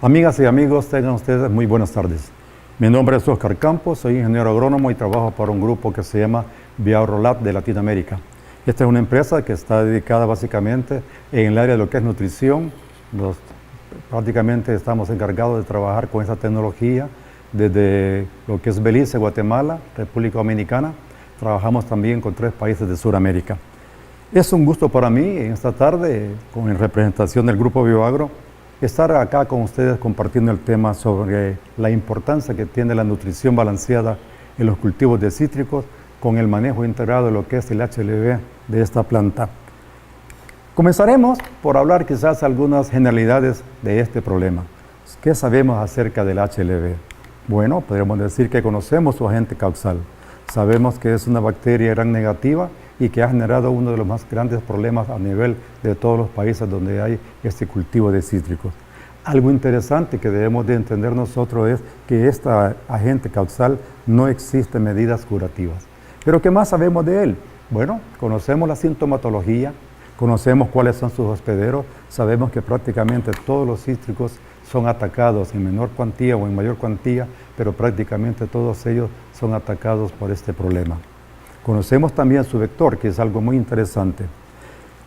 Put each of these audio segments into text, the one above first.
Amigas y amigos, tengan ustedes muy buenas tardes. Mi nombre es Oscar Campos, soy ingeniero agrónomo y trabajo para un grupo que se llama BioAgroLab de Latinoamérica. Esta es una empresa que está dedicada básicamente en el área de lo que es nutrición. Prácticamente estamos encargados de trabajar con esa tecnología desde lo que es Belice, Guatemala, República Dominicana. Trabajamos también con 3 países de Sudamérica. Es un gusto para mí en esta tarde, en representación del Grupo BioAgro, estar acá con ustedes compartiendo el tema sobre la importancia que tiene la nutrición balanceada en los cultivos de cítricos con el manejo integrado de lo que es el HLB de esta planta. Comenzaremos por hablar quizás algunas generalidades de este problema. ¿Qué sabemos acerca del HLB? Bueno, podríamos decir que conocemos su agente causal. Sabemos que es una bacteria gran negativa y que ha generado uno de los más grandes problemas a nivel de todos los países donde hay este cultivo de cítricos. Algo interesante que debemos de entender nosotros es que este agente causal no existen medidas curativas. ¿Pero qué más sabemos de él? Bueno, conocemos la sintomatología, conocemos cuáles son sus hospederos, sabemos que prácticamente todos los cítricos son atacados en menor cuantía o en mayor cuantía, pero prácticamente todos ellos son atacados por este problema. Conocemos también su vector, que es algo muy interesante.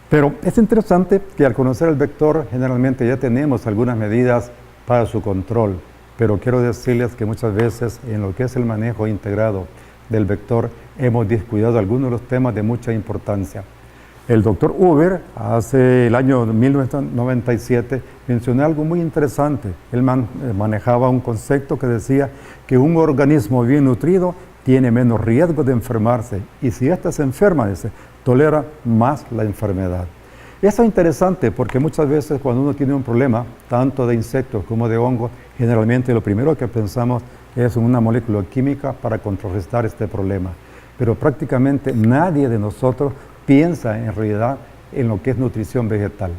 Pero es interesante que al conocer el vector, generalmente ya tenemos algunas medidas para su control. Pero quiero decirles que muchas veces en lo que es el manejo integrado del vector, hemos descuidado algunos de los temas de mucha importancia. El doctor Huber, hace el año 1997, mencionó algo muy interesante. Él manejaba un concepto que decía que un organismo bien nutrido tiene menos riesgo de enfermarse y si ésta se enferma, tolera más la enfermedad. Eso es interesante porque muchas veces cuando uno tiene un problema, tanto de insectos como de hongos, generalmente lo primero que pensamos es en una molécula química para contrarrestar este problema. Pero prácticamente nadie de nosotros piensa en realidad en lo que es nutrición vegetal.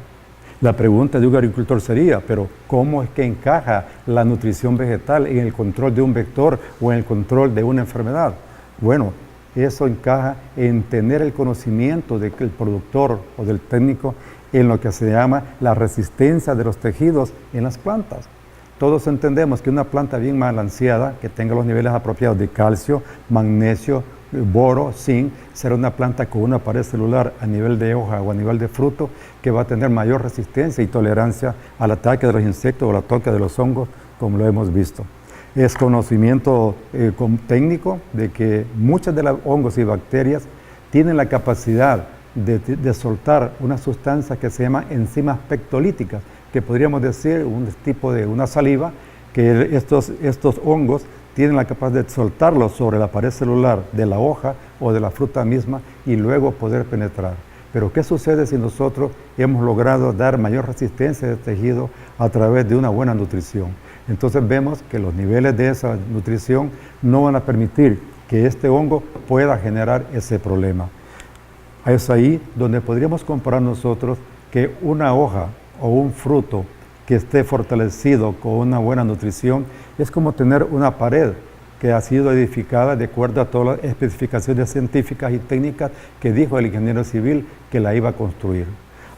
La pregunta de un agricultor sería, pero ¿cómo es que encaja la nutrición vegetal en el control de un vector o en el control de una enfermedad? Bueno, eso encaja en tener el conocimiento del productor o del técnico en lo que se llama la resistencia de los tejidos en las plantas. Todos entendemos que una planta bien balanceada, que tenga los niveles apropiados de calcio, magnesio, boro, zinc, será una planta con una pared celular a nivel de hoja o a nivel de fruto que va a tener mayor resistencia y tolerancia al ataque de los insectos o al ataque de los hongos, como lo hemos visto. Es conocimiento técnico de que muchas de los hongos y bacterias tienen la capacidad de soltar una sustancia que se llama enzimas pectolíticas, que podríamos decir un tipo de una saliva, que estos hongos tienen la capacidad de soltarlo sobre la pared celular de la hoja o de la fruta misma y luego poder penetrar. Pero ¿qué sucede si nosotros hemos logrado dar mayor resistencia de tejido a través de una buena nutrición? Entonces vemos que los niveles de esa nutrición no van a permitir que este hongo pueda generar ese problema. Es ahí donde podríamos comparar nosotros que una hoja o un fruto que esté fortalecido con una buena nutrición es como tener una pared que ha sido edificada de acuerdo a todas las especificaciones científicas y técnicas que dijo el ingeniero civil que la iba a construir.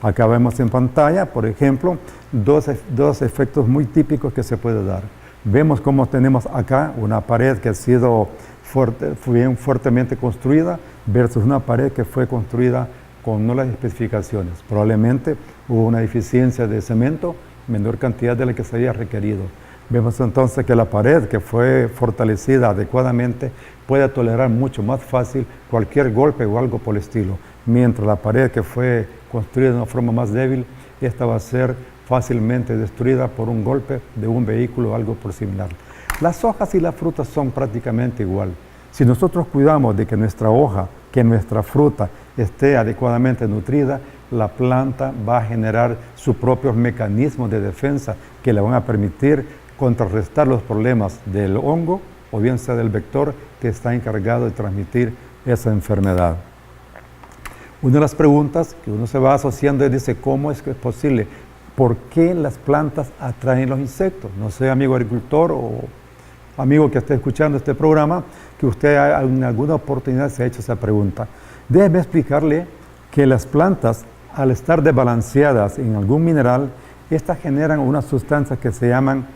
Acá vemos en pantalla, por ejemplo, dos efectos muy típicos que se puede dar. Vemos cómo tenemos acá una pared que ha sido fuertemente construida versus una pared que fue construida con nulas especificaciones. Probablemente hubo una deficiencia de cemento, menor cantidad de la que se había requerido. Vemos entonces que la pared que fue fortalecida adecuadamente puede tolerar mucho más fácil cualquier golpe o algo por el estilo, mientras la pared que fue construida de una forma más débil, esta va a ser fácilmente destruida por un golpe de un vehículo o algo por similar. Las hojas y las frutas son prácticamente igual. Si nosotros cuidamos de que nuestra hoja, que nuestra fruta esté adecuadamente nutrida, la planta va a generar sus propios mecanismos de defensa que le van a permitir contrarrestar los problemas del hongo o bien sea del vector que está encargado de transmitir esa enfermedad. Una de las preguntas que uno se va asociando es, dice, ¿cómo es que es posible? ¿Por qué las plantas atraen los insectos? No sé, amigo agricultor o amigo que esté escuchando este programa, que usted en alguna oportunidad se ha hecho esa pregunta. Déjeme explicarle que las plantas, al estar desbalanceadas en algún mineral, estas generan unas sustancias que se llaman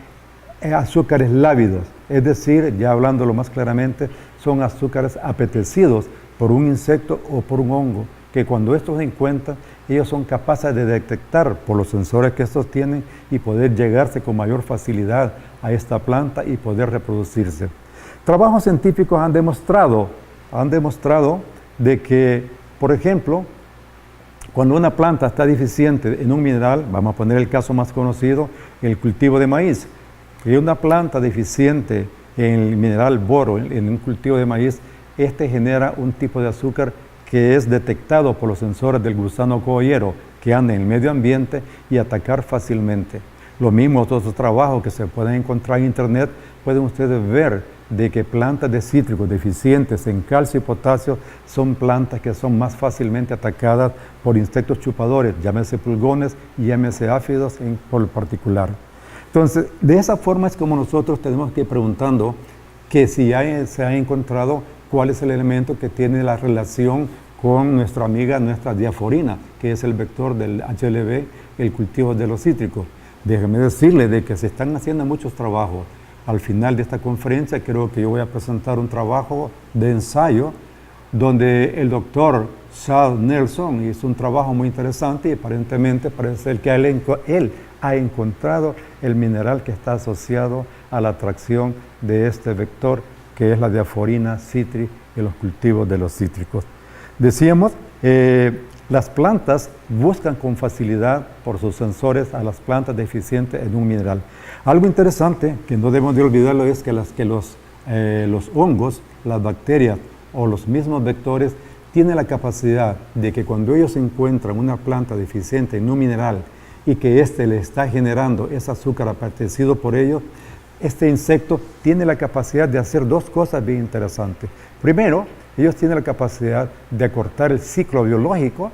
azúcares lábidos, es decir, ya hablándolo más claramente, son azúcares apetecidos por un insecto o por un hongo, que cuando estos se encuentran, ellos son capaces de detectar por los sensores que estos tienen y poder llegarse con mayor facilidad a esta planta y poder reproducirse. Trabajos científicos han demostrado de que, por ejemplo, cuando una planta está deficiente en un mineral, vamos a poner el caso más conocido, el cultivo de maíz, y una planta deficiente en el mineral boro, en un cultivo de maíz, este genera un tipo de azúcar que es detectado por los sensores del gusano cogollero que anda en el medio ambiente y atacar fácilmente. Lo mismo otros trabajos que se pueden encontrar en internet, pueden ustedes ver de que plantas de cítricos deficientes en calcio y potasio son plantas que son más fácilmente atacadas por insectos chupadores, llámese pulgones y llámese áfidos por particular. Entonces, de esa forma es como nosotros tenemos que ir preguntando que si se ha encontrado cuál es el elemento que tiene la relación con nuestra amiga, nuestra diaforina, que es el vector del HLB, el cultivo de los cítricos. Déjeme decirle de que se están haciendo muchos trabajos. Al final de esta conferencia creo que yo voy a presentar un trabajo de ensayo donde el doctor Charles Nelson hizo un trabajo muy interesante y aparentemente parece ser que él ha encontrado el mineral que está asociado a la atracción de este vector, que es la diaforina citri en los cultivos de los cítricos. Decíamos, las plantas buscan con facilidad por sus sensores a las plantas deficientes en un mineral. Algo interesante que no debemos de olvidarlo es que los hongos, las bacterias o los mismos vectores tienen la capacidad de que cuando ellos encuentran una planta deficiente en un mineral y que éste le está generando ese azúcar apetecido por ellos, este insecto tiene la capacidad de hacer dos cosas bien interesantes. Primero, ellos tienen la capacidad de acortar el ciclo biológico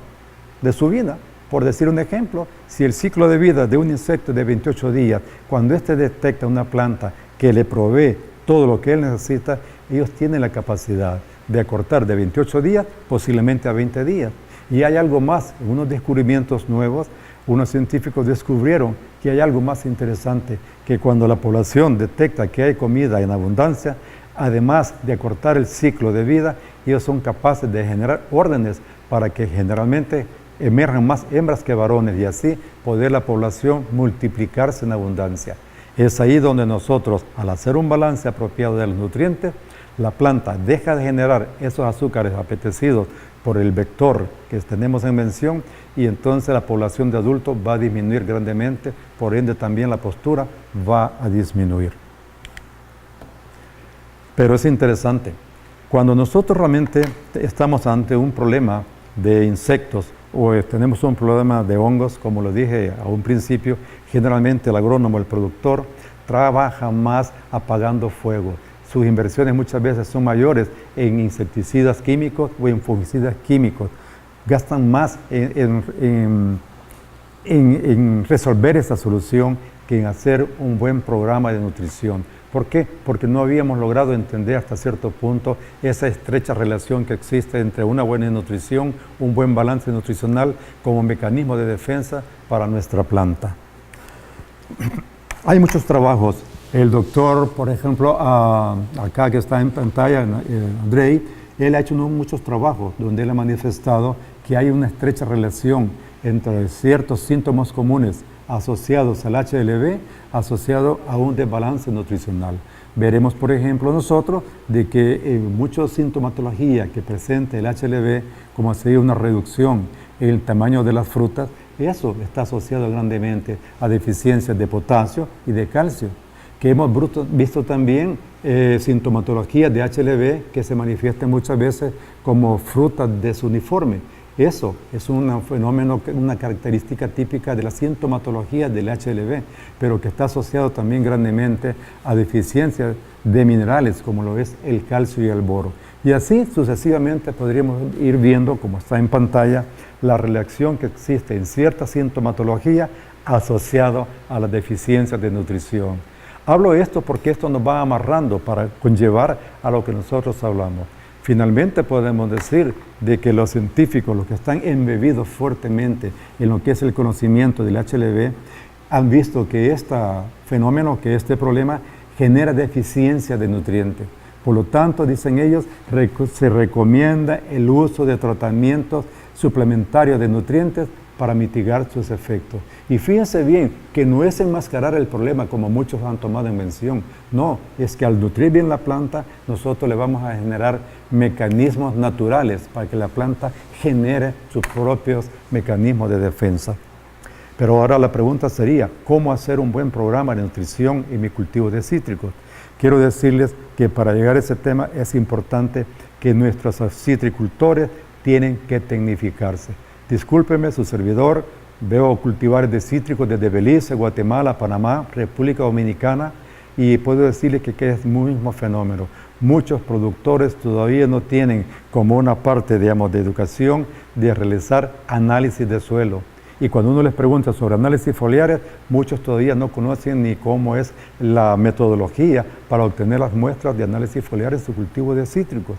de su vida. Por decir un ejemplo, si el ciclo de vida de un insecto es de 28 días, cuando éste detecta una planta que le provee todo lo que él necesita, ellos tienen la capacidad de acortar de 28 días posiblemente a 20 días. Y hay algo más, unos descubrimientos nuevos, unos científicos descubrieron que hay algo más interesante, que cuando la población detecta que hay comida en abundancia, además de acortar el ciclo de vida, ellos son capaces de generar órdenes para que generalmente emerjan más hembras que varones y así poder la población multiplicarse en abundancia. Es ahí donde nosotros, al hacer un balance apropiado de los nutrientes, la planta deja de generar esos azúcares apetecidos por el vector que tenemos en mención y entonces la población de adultos va a disminuir grandemente, por ende también la postura va a disminuir. Pero es interesante, cuando nosotros realmente estamos ante un problema de insectos o tenemos un problema de hongos, como lo dije a un principio, generalmente el agrónomo, el productor, trabaja más apagando fuego. Sus inversiones muchas veces son mayores en insecticidas químicos o en fungicidas químicos. Gastan más en resolver esa solución que en hacer un buen programa de nutrición. ¿Por qué? Porque no habíamos logrado entender hasta cierto punto esa estrecha relación que existe entre una buena nutrición, un buen balance nutricional como mecanismo de defensa para nuestra planta. Hay muchos trabajos. El doctor, por ejemplo, acá que está en pantalla, Andrei, él ha hecho muchos trabajos donde él ha manifestado que hay una estrecha relación entre ciertos síntomas comunes asociados al HLB, asociado a un desbalance nutricional. Veremos, por ejemplo, nosotros de que mucha sintomatología que presenta el HLB, como sería una reducción en el tamaño de las frutas, eso está asociado grandemente a deficiencias de potasio y de calcio. Que hemos visto también sintomatología de HLB que se manifiesta muchas veces como frutas desuniforme. Eso es un fenómeno, una característica típica de la sintomatología del HLB, pero que está asociado también grandemente a deficiencias de minerales como lo es el calcio y el boro. Y así sucesivamente podríamos ir viendo, como está en pantalla, la relación que existe en cierta sintomatología asociado a las deficiencias de nutrición. Hablo esto porque esto nos va amarrando para conllevar a lo que nosotros hablamos. Finalmente podemos decir de que los científicos, los que están embebidos fuertemente en lo que es el conocimiento del HLB, han visto que este fenómeno, que este problema genera deficiencia de nutrientes. Por lo tanto, dicen ellos, se recomienda el uso de tratamientos suplementarios de nutrientes para mitigar sus efectos. Y fíjense bien que no es enmascarar el problema como muchos han tomado en mención. No, es que al nutrir bien la planta, nosotros le vamos a generar mecanismos naturales para que la planta genere sus propios mecanismos de defensa. Pero ahora la pregunta sería, ¿cómo hacer un buen programa de nutrición en mi cultivo de cítricos? Quiero decirles que para llegar a ese tema es importante que nuestros citricultores tienen que tecnificarse. Discúlpeme, su servidor, veo cultivares de cítricos desde Belice, Guatemala, Panamá, República Dominicana, y puedo decirles que es el mismo fenómeno. Muchos productores todavía no tienen como una parte, digamos, de educación de realizar análisis de suelo. Y cuando uno les pregunta sobre análisis foliares, muchos todavía no conocen ni cómo es la metodología para obtener las muestras de análisis foliar en su cultivo de cítricos.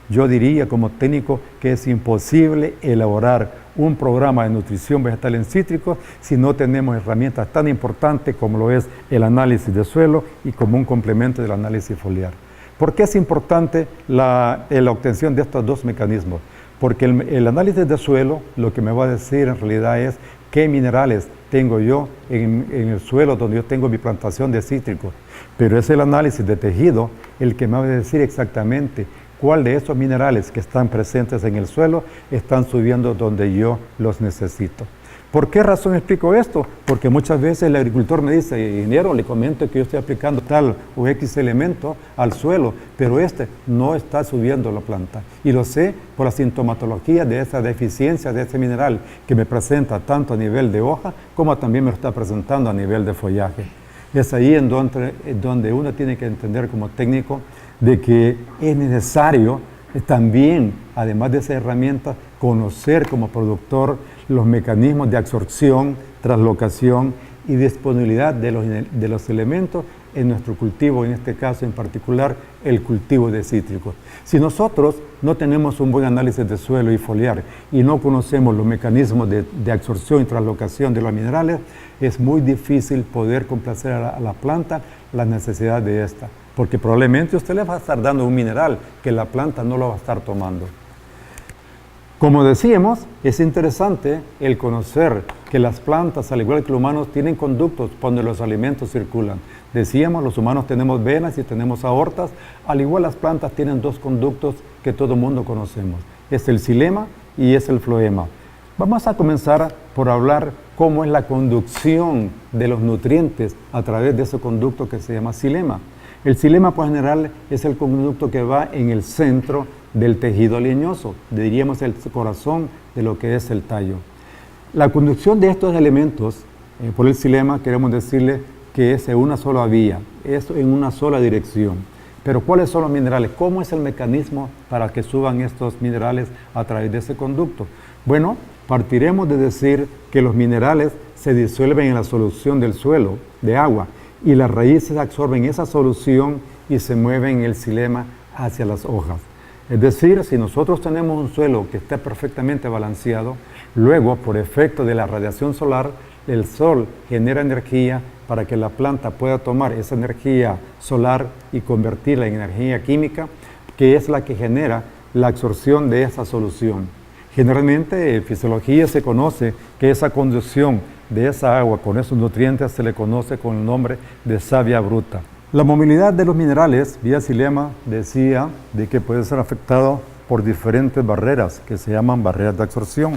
Yo diría como técnico que es imposible elaborar un programa de nutrición vegetal en cítricos si no tenemos herramientas tan importantes como lo es el análisis de suelo y como un complemento del análisis foliar. ¿Por qué es importante la obtención de estos dos mecanismos? Porque el análisis de suelo lo que me va a decir en realidad es qué minerales tengo yo en el suelo donde yo tengo mi plantación de cítricos. Pero es el análisis de tejido el que me va a decir exactamente cuál de esos minerales que están presentes en el suelo están subiendo donde yo los necesito. ¿Por qué razón explico esto? Porque muchas veces el agricultor me dice, ingeniero, le comento que yo estoy aplicando tal o X elemento al suelo, pero este no está subiendo la planta. Y lo sé por la sintomatología de esa deficiencia de ese mineral que me presenta tanto a nivel de hoja como también me lo está presentando a nivel de follaje. Es ahí en donde uno tiene que entender como técnico de que es necesario también, además de esa herramienta, conocer como productor los mecanismos de absorción, translocación y disponibilidad de los elementos en nuestro cultivo, en este caso en particular el cultivo de cítricos. Si nosotros no tenemos un buen análisis de suelo y foliar y no conocemos los mecanismos de absorción y translocación de los minerales, es muy difícil poder complacer a la planta la necesidad de esta, porque probablemente usted le va a estar dando un mineral que la planta no lo va a estar tomando. Como decíamos, es interesante el conocer que las plantas, al igual que los humanos, tienen conductos por donde los alimentos circulan. Decíamos, los humanos tenemos venas y tenemos aortas, al igual las plantas tienen dos conductos que todo el mundo conocemos. Es el xilema y es el floema. Vamos a comenzar por hablar cómo es la conducción de los nutrientes a través de ese conducto que se llama xilema. El xilema, por general, es el conducto que va en el centro del tejido leñoso, diríamos el corazón de lo que es el tallo. La conducción de estos elementos por el xilema, queremos decirle que es en una sola vía, es en una sola dirección. Pero ¿cuáles son los minerales? ¿Cómo es el mecanismo para que suban estos minerales a través de ese conducto? Bueno, partiremos de decir que los minerales se disuelven en la solución del suelo, de agua, y las raíces absorben esa solución y se mueven en el xilema hacia las hojas. Es decir, si nosotros tenemos un suelo que está perfectamente balanceado, luego, por efecto de la radiación solar, el sol genera energía para que la planta pueda tomar esa energía solar y convertirla en energía química, que es la que genera la absorción de esa solución. Generalmente, en fisiología se conoce que esa conducción de esa agua con esos nutrientes se le conoce con el nombre de savia bruta. La movilidad de los minerales vía xilema decía de que puede ser afectado por diferentes barreras que se llaman barreras de absorción.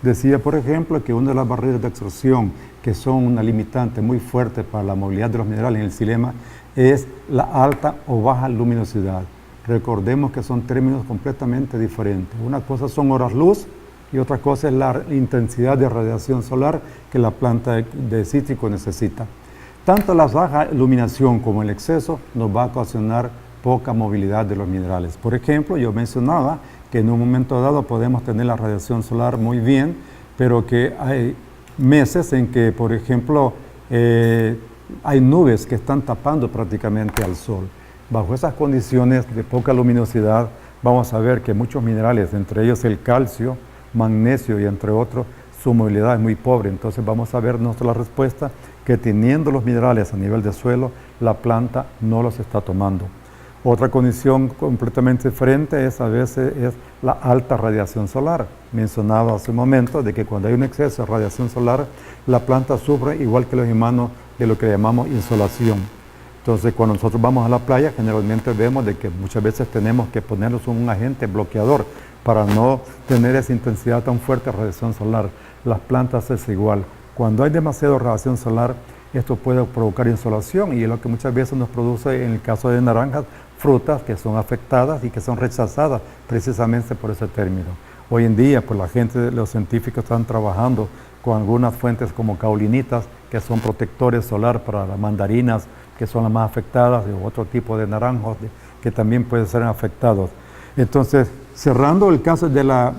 Decía, por ejemplo, que una de las barreras de absorción que son una limitante muy fuerte para la movilidad de los minerales en el xilema es la alta o baja luminosidad. Recordemos que son términos completamente diferentes. Una cosa son horas luz y otra cosa es la intensidad de radiación solar que la planta de cítrico necesita. Tanto la baja iluminación como el exceso nos va a ocasionar poca movilidad de los minerales. Por ejemplo, yo mencionaba que en un momento dado podemos tener la radiación solar muy bien, pero que hay meses en que, por ejemplo, hay nubes que están tapando prácticamente al sol. Bajo esas condiciones de poca luminosidad, vamos a ver que muchos minerales, entre ellos el calcio, magnesio y entre otros, su movilidad es muy pobre. Entonces vamos a ver la respuesta que teniendo los minerales a nivel de suelo, la planta no los está tomando. Otra condición completamente diferente a veces es la alta radiación solar. Mencionaba hace un momento de que cuando hay un exceso de radiación solar, la planta sufre igual que los humanos de lo que llamamos insolación. Entonces, cuando nosotros vamos a la playa, generalmente vemos de que muchas veces tenemos que ponernos un agente bloqueador para no tener esa intensidad tan fuerte de radiación solar. Las plantas es igual. Cuando hay demasiada radiación solar, esto puede provocar insolación y es lo que muchas veces nos produce, en el caso de naranjas, frutas que son afectadas y que son rechazadas precisamente por ese término. Hoy en día, pues la gente, los científicos están trabajando con algunas fuentes como caolinitas, que son protectores solar para las mandarinas, que son las más afectadas, y otro tipo de naranjos que también pueden ser afectados. Entonces, cerrando el caso de la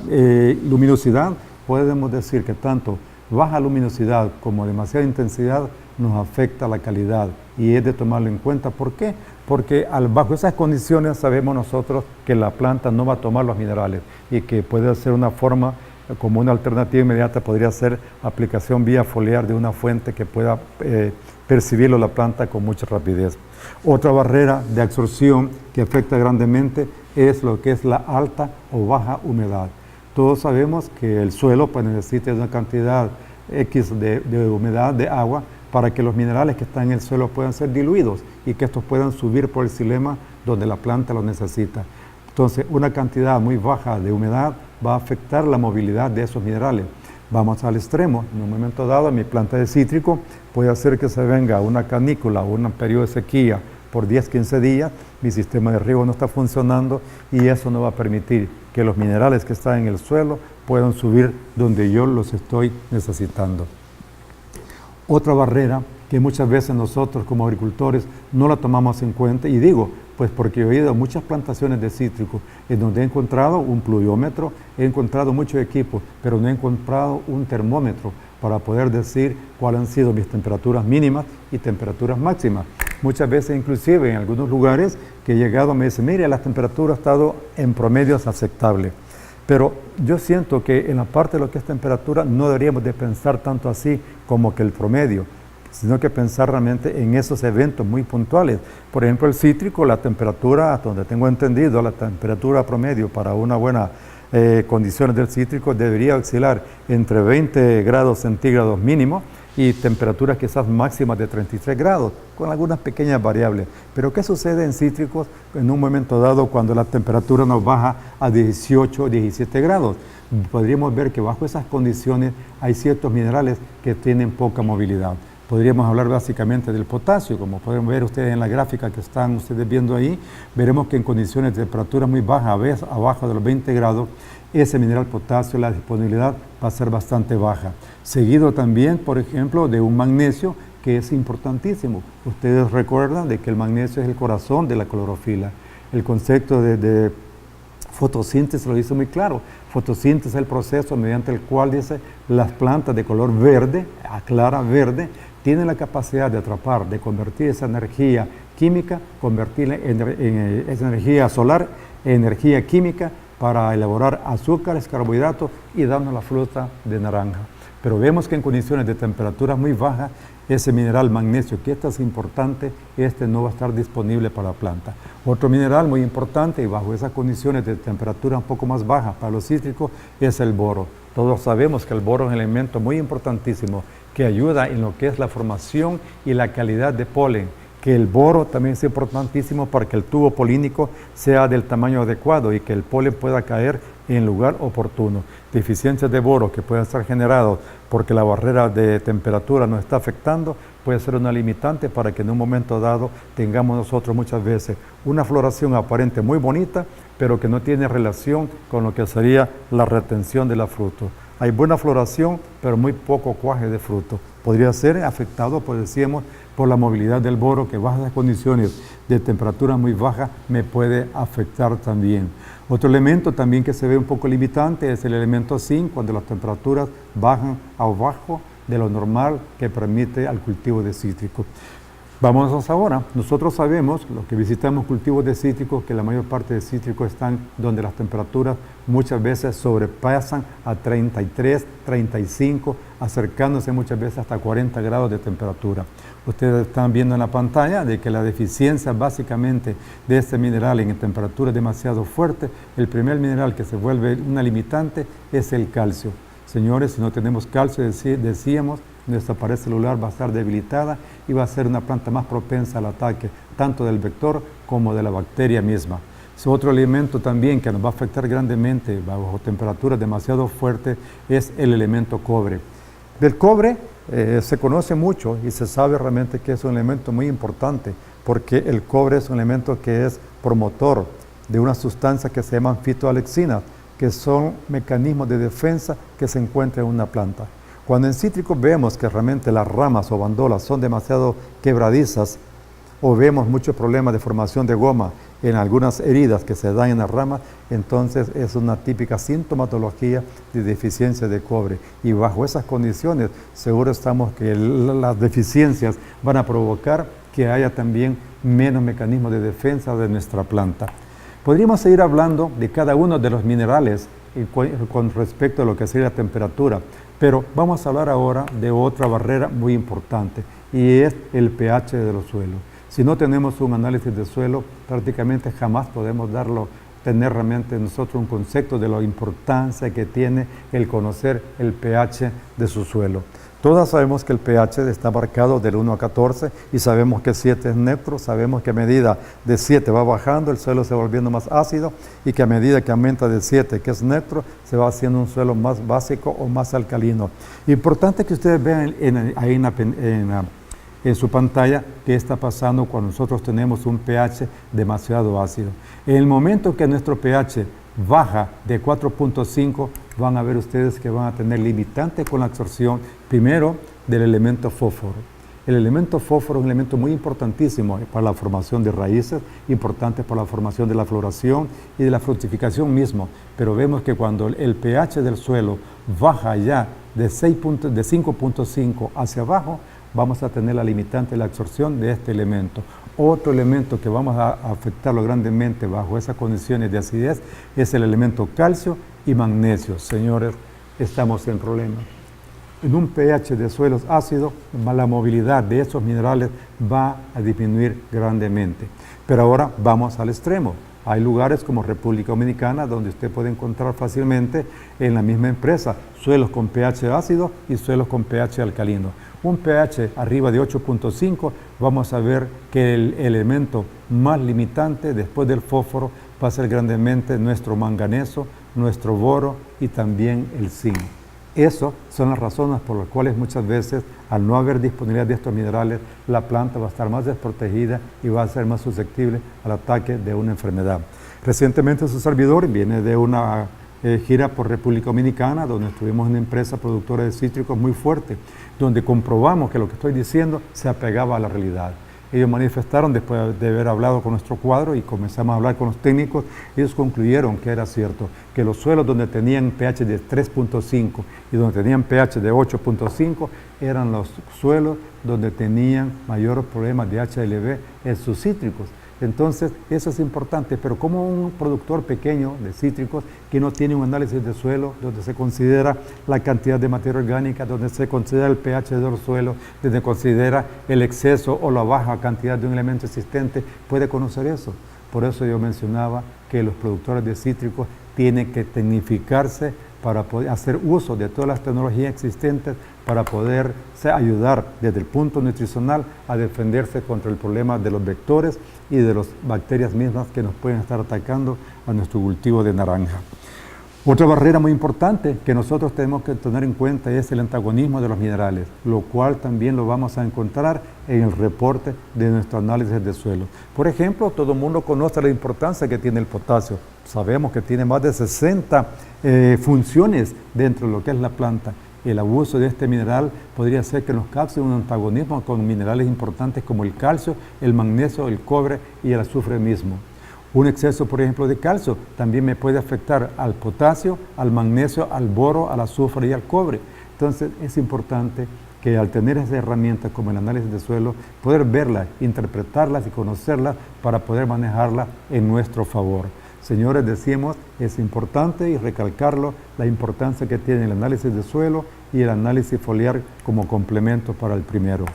luminosidad, podemos decir que tanto baja luminosidad como demasiada intensidad nos afecta la calidad y es de tomarlo en cuenta. ¿Por qué? Porque bajo esas condiciones sabemos nosotros que la planta no va a tomar los minerales y que puede ser una forma, como una alternativa inmediata, podría ser aplicación vía foliar de una fuente que pueda percibirlo la planta con mucha rapidez. Otra barrera de absorción que afecta grandemente es lo que es la alta o baja humedad. Todos sabemos que el suelo pues, necesita una cantidad X de humedad, de agua, para que los minerales que están en el suelo puedan ser diluidos y que estos puedan subir por el xilema donde la planta lo necesita. Entonces, una cantidad muy baja de humedad va a afectar la movilidad de esos minerales. Vamos al extremo. En un momento dado, mi planta de cítrico puede hacer que se venga una canícula o un periodo de sequía por 10-15 días, mi sistema de riego no está funcionando y eso no va a permitir que los minerales que están en el suelo puedan subir donde yo los estoy necesitando. Otra barrera que muchas veces nosotros como agricultores no la tomamos en cuenta, y digo, pues porque he ido a muchas plantaciones de cítricos en donde he encontrado un pluviómetro, he encontrado muchos equipos, pero no he encontrado un termómetro para poder decir cuáles han sido mis temperaturas mínimas y temperaturas máximas. Muchas veces, inclusive en algunos lugares que he llegado, me dicen, mire, la temperatura ha estado en promedios aceptables. Pero yo siento que en la parte de lo que es temperatura no deberíamos de pensar tanto así como que el promedio, sino que pensar realmente en esos eventos muy puntuales. Por ejemplo, el cítrico, la temperatura, hasta donde tengo entendido, la temperatura promedio para una buena condiciones del cítrico debería oscilar entre 20 grados centígrados mínimo y temperaturas quizás máximas de 33 grados, con algunas pequeñas variables. Pero ¿qué sucede en cítricos en un momento dado cuando la temperatura nos baja a 18 o 17 grados? Podríamos ver que bajo esas condiciones hay ciertos minerales que tienen poca movilidad. Podríamos hablar básicamente del potasio, como pueden ver ustedes en la gráfica que están ustedes viendo ahí, veremos que en condiciones de temperatura muy baja, a veces abajo de los 20 grados, ese mineral potasio, la disponibilidad va a ser bastante baja. Seguido también, por ejemplo, de un magnesio que es importantísimo. Ustedes recuerdan de que el magnesio es el corazón de la clorofila. El concepto de fotosíntesis lo dice muy claro. Fotosíntesis es el proceso mediante el cual, dice, las plantas de color verde, clara verde, tienen la capacidad de atrapar, de convertir esa energía química, convertirla en esa energía solar, energía química para elaborar azúcares, carbohidratos y darnos la fruta de naranja. Pero vemos que en condiciones de temperaturas muy bajas, ese mineral magnesio, que este es importante, no va a estar disponible para la planta. Otro mineral muy importante y bajo esas condiciones de temperatura un poco más baja para los cítricos es el boro. Todos sabemos que el boro es un elemento muy importantísimo que ayuda en lo que es la formación y la calidad de polen. Que el boro también es importantísimo para que el tubo polínico sea del tamaño adecuado y que el polen pueda caer en lugar oportuno. Deficiencias de boro que pueden estar generados porque la barrera de temperatura nos está afectando puede ser una limitante para que en un momento dado tengamos nosotros muchas veces una floración aparente muy bonita, pero que no tiene relación con lo que sería la retención de la fruto. Hay buena floración, pero muy poco cuaje de fruto. Podría ser afectado, pues decíamos, por la movilidad del boro, que bajo las condiciones de temperatura muy baja me puede afectar también. Otro elemento también que se ve un poco limitante es el elemento zinc, cuando las temperaturas bajan abajo de lo normal que permite al cultivo de cítricos. Vámonos ahora. Nosotros sabemos, los que visitamos cultivos de cítricos, que la mayor parte de cítricos están donde las temperaturas muchas veces sobrepasan a 33, 35, acercándose muchas veces hasta 40 grados de temperatura. Ustedes están viendo en la pantalla de que la deficiencia básicamente de este mineral en temperaturas demasiado fuertes, el primer mineral que se vuelve una limitante es el calcio. Señores, si no tenemos calcio, decíamos, nuestra pared celular va a estar debilitada y va a ser una planta más propensa al ataque, tanto del vector como de la bacteria misma. Otro elemento también que nos va a afectar grandemente bajo temperaturas demasiado fuertes es el elemento cobre. Del cobre se conoce mucho y se sabe realmente que es un elemento muy importante, porque el cobre es un elemento que es promotor de una sustancia que se llaman fitoalexinas, que son mecanismos de defensa que se encuentran en una planta. Cuando en cítricos vemos que realmente las ramas o bandolas son demasiado quebradizas, o vemos muchos problemas de formación de goma en algunas heridas que se dan en la rama, entonces es una típica sintomatología de deficiencia de cobre. Y bajo esas condiciones, seguro estamos que las deficiencias van a provocar que haya también menos mecanismos de defensa de nuestra planta. Podríamos seguir hablando de cada uno de los minerales con respecto a lo que sería la temperatura, pero vamos a hablar ahora de otra barrera muy importante, y es el pH de los suelos. Si no tenemos un análisis de suelo, prácticamente jamás podemos tener realmente nosotros un concepto de la importancia que tiene el conocer el pH de su suelo. Todas sabemos que el pH está marcado del 1 a 14 y sabemos que 7 es neutro, sabemos que a medida de 7 va bajando, el suelo se va volviendo más ácido y que a medida que aumenta de 7, que es neutro, se va haciendo un suelo más básico o más alcalino. Importante que ustedes vean ahí en su pantalla qué está pasando cuando nosotros tenemos un pH demasiado ácido. En el momento que nuestro pH baja de 4.5, van a ver ustedes que van a tener limitante con la absorción, primero, del elemento fósforo. El elemento fósforo es un elemento muy importantísimo para la formación de raíces, importante para la formación de la floración y de la fructificación mismo. Pero vemos que cuando el pH del suelo baja ya de 5.5 hacia abajo, vamos a tener la limitante de la absorción de este elemento. Otro elemento que vamos a afectarlo grandemente bajo esas condiciones de acidez es el elemento calcio y magnesio. Señores, estamos en problemas. En un pH de suelos ácidos, la movilidad de esos minerales va a disminuir grandemente. Pero ahora vamos al extremo. Hay lugares como República Dominicana donde usted puede encontrar fácilmente en la misma empresa suelos con pH ácido y suelos con pH alcalino. Un pH arriba de 8.5, vamos a ver que el elemento más limitante después del fósforo va a ser grandemente nuestro manganeso, nuestro boro y también el zinc. Esas son las razones por las cuales muchas veces, al no haber disponibilidad de estos minerales, la planta va a estar más desprotegida y va a ser más susceptible al ataque de una enfermedad. Recientemente su servidor viene de una gira por República Dominicana, donde estuvimos en una empresa productora de cítricos muy fuerte, donde comprobamos que lo que estoy diciendo se apegaba a la realidad. Ellos manifestaron, después de haber hablado con nuestro cuadro y comenzamos a hablar con los técnicos, ellos concluyeron que era cierto, que los suelos donde tenían pH de 3.5 y donde tenían pH de 8.5 eran los suelos donde tenían mayores problemas de HLB en sus cítricos. Entonces, eso es importante, pero como un productor pequeño de cítricos que no tiene un análisis de suelo, donde se considera la cantidad de materia orgánica, donde se considera el pH de los suelos, donde se considera el exceso o la baja cantidad de un elemento existente, puede conocer eso. Por eso yo mencionaba que los productores de cítricos tienen que tecnificarse para poder hacer uso de todas las tecnologías existentes para poder ayudar desde el punto nutricional a defenderse contra el problema de los vectores y de las bacterias mismas que nos pueden estar atacando a nuestro cultivo de naranja. Otra barrera muy importante que nosotros tenemos que tener en cuenta es el antagonismo de los minerales, lo cual también lo vamos a encontrar en el reporte de nuestro análisis de suelo. Por ejemplo, todo el mundo conoce la importancia que tiene el potasio. Sabemos que tiene más de 60 funciones dentro de lo que es la planta. El abuso de este mineral podría ser que nos cause un antagonismo con minerales importantes como el calcio, el magnesio, el cobre y el azufre mismo. Un exceso, por ejemplo, de calcio también me puede afectar al potasio, al magnesio, al boro, al azufre y al cobre. Entonces es importante que al tener esas herramientas como el análisis de suelo, poder verlas, interpretarlas y conocerlas para poder manejarlas en nuestro favor. Señores, decimos, es importante y recalcarlo, la importancia que tiene el análisis de suelo y el análisis foliar como complemento para el primero.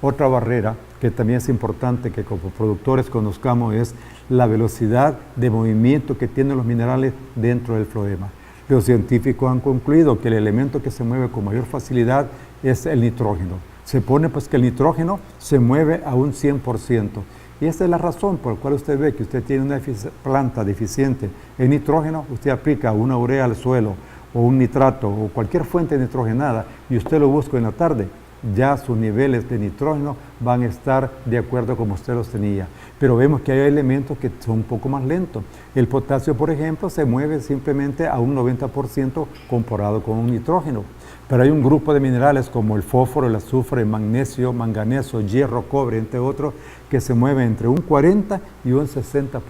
Otra barrera que también es importante que como productores conozcamos es la velocidad de movimiento que tienen los minerales dentro del floema. Los científicos han concluido que el elemento que se mueve con mayor facilidad es el nitrógeno. Se pone pues que el nitrógeno se mueve a un 100%. Y esa es la razón por la cual usted ve que usted tiene una planta deficiente en nitrógeno, usted aplica una urea al suelo o un nitrato o cualquier fuente nitrogenada y usted lo busca en la tarde, ya sus niveles de nitrógeno van a estar de acuerdo como usted los tenía. Pero vemos que hay elementos que son un poco más lentos. El potasio, por ejemplo, se mueve simplemente a un 90% comparado con un nitrógeno. Pero hay un grupo de minerales como el fósforo, el azufre, el magnesio, manganeso, hierro, cobre, entre otros, que se mueven entre un 40 y un 60%.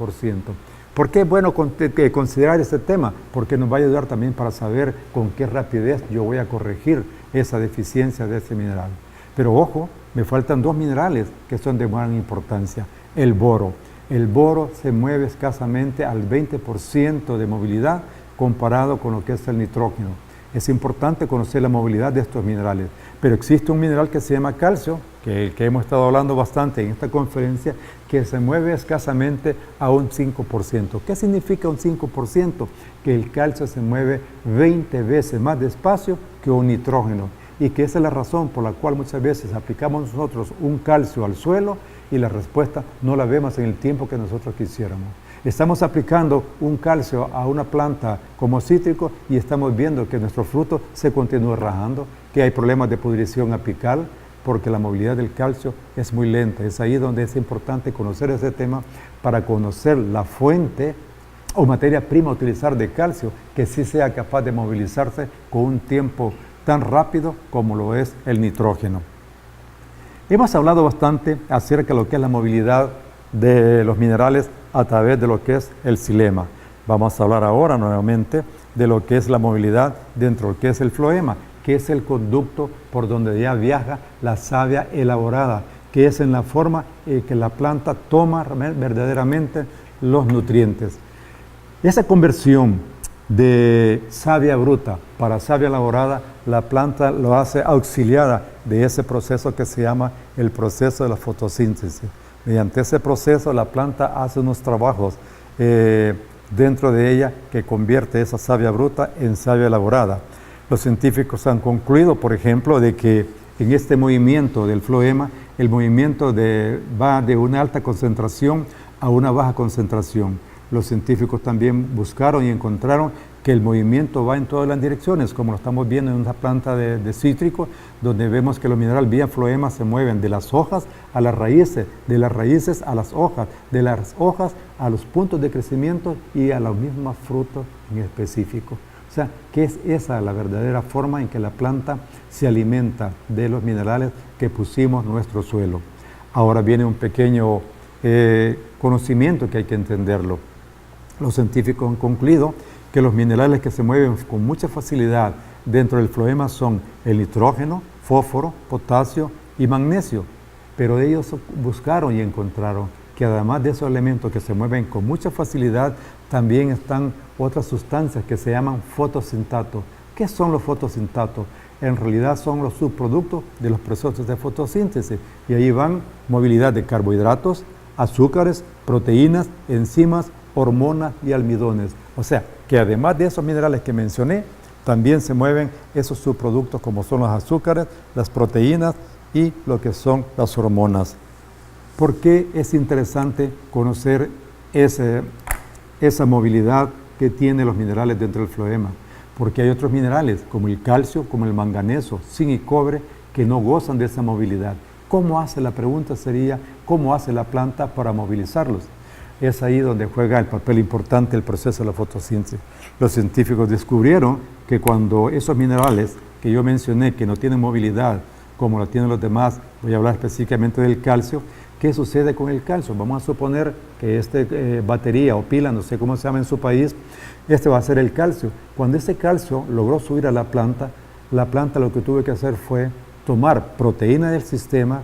¿Por qué es bueno considerar este tema? Porque nos va a ayudar también para saber con qué rapidez yo voy a corregir esa deficiencia de ese mineral. Pero ojo, me faltan dos minerales que son de gran importancia. El boro. El boro se mueve escasamente al 20% de movilidad comparado con lo que es el nitrógeno. Es importante conocer la movilidad de estos minerales, pero existe un mineral que se llama calcio, que hemos estado hablando bastante en esta conferencia, que se mueve escasamente a un 5%. ¿Qué significa un 5%? Que el calcio se mueve 20 veces más despacio que un nitrógeno, y que esa es la razón por la cual muchas veces aplicamos nosotros un calcio al suelo y la respuesta no la vemos en el tiempo que nosotros quisiéramos. Estamos aplicando un calcio a una planta como cítrico y estamos viendo que nuestro fruto se continúa rajando, que hay problemas de pudrición apical porque la movilidad del calcio es muy lenta. Es ahí donde es importante conocer ese tema para conocer la fuente o materia prima a utilizar de calcio que sí sea capaz de movilizarse con un tiempo tan rápido como lo es el nitrógeno. Hemos hablado bastante acerca de lo que es la movilidad de los minerales a través de lo que es el xilema. Vamos a hablar ahora nuevamente de lo que es la movilidad dentro de lo que es el floema, que es el conducto por donde ya viaja la savia elaborada, que es en la forma que la planta toma verdaderamente los nutrientes. Esa conversión de savia bruta para savia elaborada, la planta lo hace auxiliada de ese proceso que se llama el proceso de la fotosíntesis. Mediante ese proceso la planta hace unos trabajos dentro de ella que convierte esa savia bruta en savia elaborada. Los científicos han concluido, por ejemplo, de que en este movimiento del floema, el movimiento va de una alta concentración a una baja concentración. Los científicos también buscaron y encontraron que el movimiento va en todas las direcciones, como lo estamos viendo en una planta de cítrico, donde vemos que los minerales vía floema se mueven de las hojas a las raíces, de las raíces a las hojas, de las hojas a los puntos de crecimiento y a los mismos frutos en específico. O sea, que es esa la verdadera forma en que la planta se alimenta de los minerales que pusimos en nuestro suelo. Ahora viene un pequeño conocimiento que hay que entenderlo. Los científicos han concluido que los minerales que se mueven con mucha facilidad dentro del floema son el nitrógeno, fósforo, potasio y magnesio. Pero ellos buscaron y encontraron que además de esos elementos que se mueven con mucha facilidad, también están otras sustancias que se llaman fotosintatos. ¿Qué son los fotosintatos? En realidad son los subproductos de los procesos de fotosíntesis. Y ahí van movilidad de carbohidratos, azúcares, proteínas, enzimas, hormonas y almidones. O sea, que además de esos minerales que mencioné, también se mueven esos subproductos como son los azúcares, las proteínas y lo que son las hormonas. ¿Por qué es interesante conocer esa movilidad que tienen los minerales dentro del floema? Porque hay otros minerales como el calcio, como el manganeso, zinc y cobre que no gozan de esa movilidad. ¿Cómo hace? La pregunta sería, ¿cómo hace la planta para movilizarlos? Es ahí donde juega el papel importante el proceso de la fotosíntesis. Los científicos descubrieron que cuando esos minerales que yo mencioné, que no tienen movilidad como lo tienen los demás, voy a hablar específicamente del calcio, ¿qué sucede con el calcio? Vamos a suponer que batería o pila, no sé cómo se llama en su país, este va a ser el calcio. Cuando ese calcio logró subir a la planta lo que tuvo que hacer fue tomar proteínas del sistema,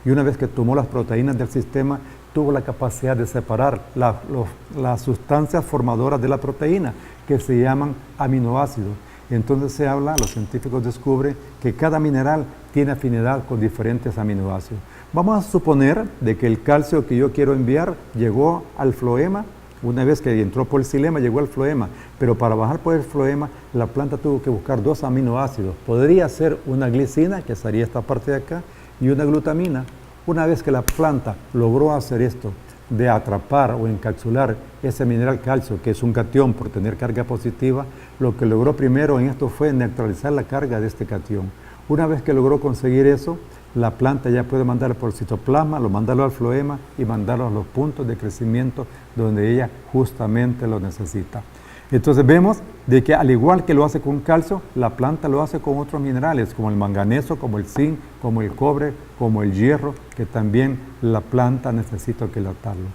y una vez que tomó las proteínas del sistema, tuvo la capacidad de separar las sustancias formadoras de la proteína, que se llaman aminoácidos. Entonces se habla, los científicos descubren que cada mineral tiene afinidad con diferentes aminoácidos. Vamos a suponer de que el calcio que yo quiero enviar llegó al floema. Una vez que entró por el xilema, llegó al floema, pero para bajar por el floema, la planta tuvo que buscar 2 aminoácidos. Podría ser una glicina, que sería esta parte de acá, y una glutamina. Una vez que la planta logró hacer esto, de atrapar o encapsular ese mineral calcio, que es un catión por tener carga positiva, lo que logró primero en esto fue neutralizar la carga de este catión. Una vez que logró conseguir eso, la planta ya puede mandarlo por citoplasma, mandarlo al floema y mandarlo a los puntos de crecimiento donde ella justamente lo necesita. Entonces vemos de que al igual que lo hace con calcio, la planta lo hace con otros minerales, como el manganeso, como el zinc, como el cobre, como el hierro, que también la planta necesita quelatarlo.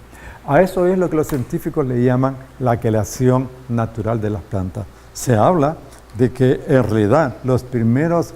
A eso es lo que los científicos le llaman la quelación natural de las plantas. Se habla de que en realidad los primeros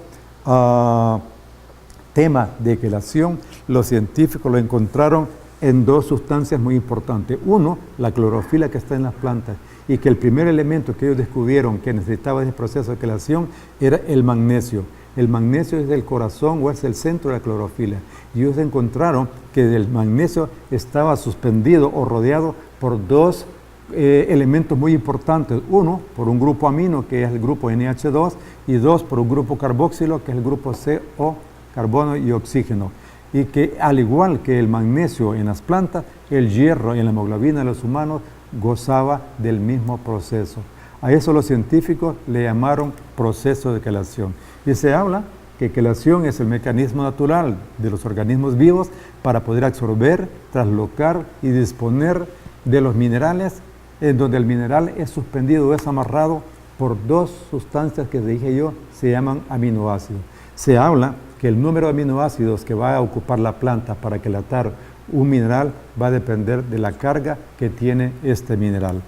temas de quelación, los científicos lo encontraron en 2 sustancias muy importantes. Uno, la clorofila que está en las plantas, y que el primer elemento que ellos descubrieron que necesitaba ese proceso de quelación era el magnesio. El magnesio es el corazón o es el centro de la clorofila. Y ellos encontraron que el magnesio estaba suspendido o rodeado por 2 elementos muy importantes. Uno, por un grupo amino, que es el grupo NH2, y 2, por un grupo carboxilo, que es el grupo CO, carbono y oxígeno. Y que al igual que el magnesio en las plantas, el hierro en la hemoglobina de los humanos gozaba del mismo proceso. A eso los científicos le llamaron proceso de quelación. Y se habla que quelación es el mecanismo natural de los organismos vivos para poder absorber, traslocar y disponer de los minerales, en donde el mineral es suspendido o es amarrado por 2 sustancias que dije yo, se llaman aminoácidos. Se habla que el número de aminoácidos que va a ocupar la planta para quelatar un mineral va a depender de la carga que tiene este mineral.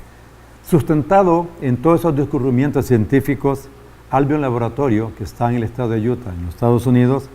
Sustentado en todos esos descubrimientos científicos, Albion Laboratorio, que está en el estado de Utah, en los Estados Unidos,